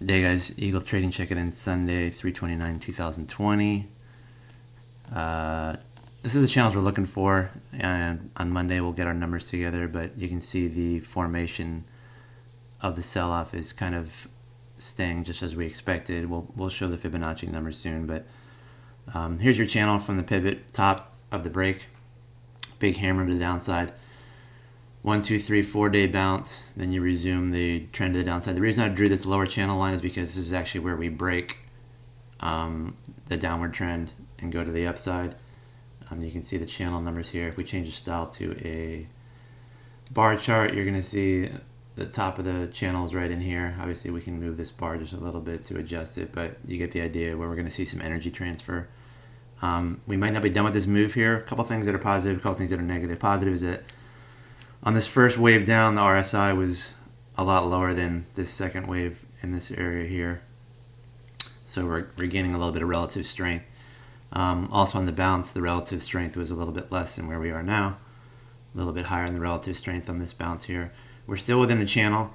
Hey guys, Eagle Trading checking in Sunday, 3/29/2020. This is the channels we're looking for, and on Monday we'll get our numbers together, but you can see the formation of the sell-off is kind of staying just as we expected. We'll show the Fibonacci numbers soon, but here's your channel from the pivot, top of the break, big hammer to the downside. 1, 2, 3, 4-day bounce, then you resume the trend to the downside. The reason I drew this lower channel line is because this is actually where we break the downward trend and go to the upside. You can see the channel numbers here. If we change the style to a bar chart, you're going to see the top of the channel is right in here. Obviously, we can move this bar just a little bit to adjust it, but you get the idea where we're going to see some energy transfer. We might not be done with this move here. A couple things that are positive, a couple things that are negative. Positive is that on this first wave down, the RSI was a lot lower than this second wave in this area here. So we're gaining a little bit of relative strength. Also on the bounce, the relative strength was a little bit less than where we are now. A little bit higher in the relative strength on this bounce here. We're still within the channel.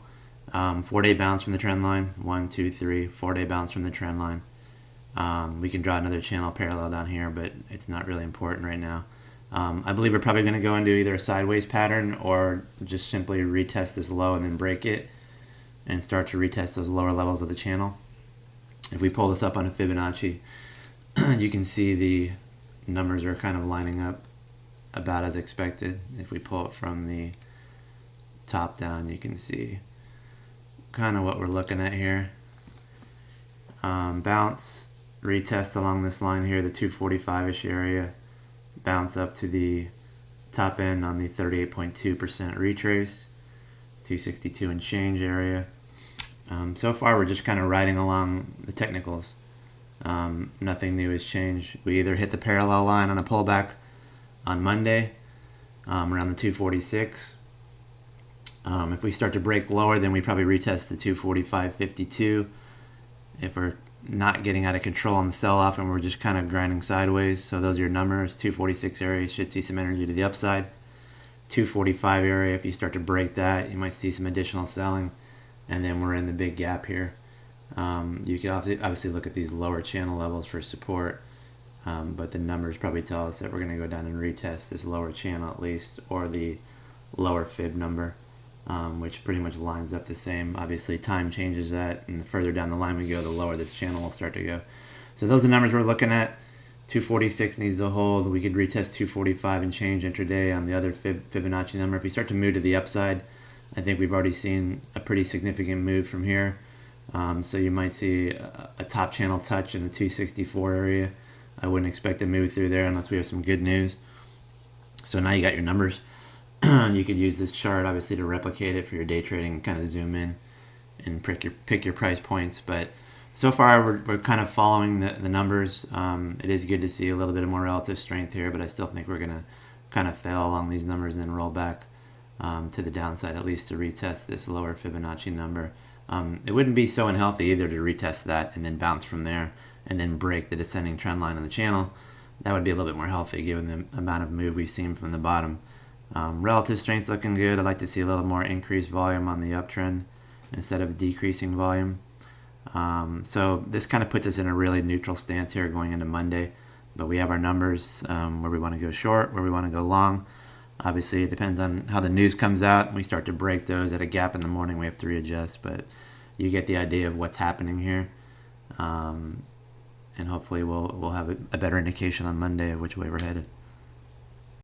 4-day bounce from the trend line. 1, 2, 3. 4-day bounce from the trend line. We can draw another channel parallel down here, but it's not really important right now. I believe we're probably going to go into either a sideways pattern or just simply retest this low and then break it and start to retest those lower levels of the channel. If we pull this up on a Fibonacci, you can see the numbers are kind of lining up about as expected. If we pull it from the top down, you can see kind of what we're looking at here. Bounce, retest along this line here, the 245-ish area. Bounce up to the top end on the 38.2% retrace, 262 and change area. So far we're just kind of riding along the technicals. Nothing new has changed. We either hit the parallel line on a pullback on Monday around the 246. If we start to break lower, then we probably retest the 245.52. If we're not getting out of control on the sell-off and we're just kind of grinding sideways, so those are your numbers. 246 area should see some energy to the upside. 245 area, if you start to break that, you might see some additional selling, and then we're in the big gap here. You can obviously look at these lower channel levels for support, but the numbers probably tell us that we're going to go down and retest this lower channel at least, or the lower fib number, which pretty much lines up the same. Obviously time changes that, and the further down the line we go, the lower this channel will start to go. So those are the numbers we're looking at. 246 needs to hold. We could retest 245 and change intraday on the other Fibonacci number. If we start to move to the upside, I think we've already seen a pretty significant move from here. So you might see a top channel touch in the 264 area. I wouldn't expect to move through there unless we have some good news. So now you got your numbers. You could use this chart obviously to replicate it for your day trading and kind of zoom in and pick your price points. But so far we're kind of following the numbers. It is good to see a little bit of more relative strength here, but I still think we're going to kind of fail along these numbers and then roll back to the downside, at least to retest this lower Fibonacci number. It wouldn't be so unhealthy either to retest that and then bounce from there and then break the descending trend line on the channel. That would be a little bit more healthy given the amount of move we've seen from the bottom. Relative strength's looking good. I'd like to see a little more increased volume on the uptrend instead of decreasing volume. So this kind of puts us in a really neutral stance here going into Monday. But we have our numbers where we want to go short, where we want to go long. Obviously, it depends on how the news comes out. We start to break those at a gap in the morning, we have to readjust. But you get the idea of what's happening here. And hopefully we'll have a better indication on Monday of which way we're headed.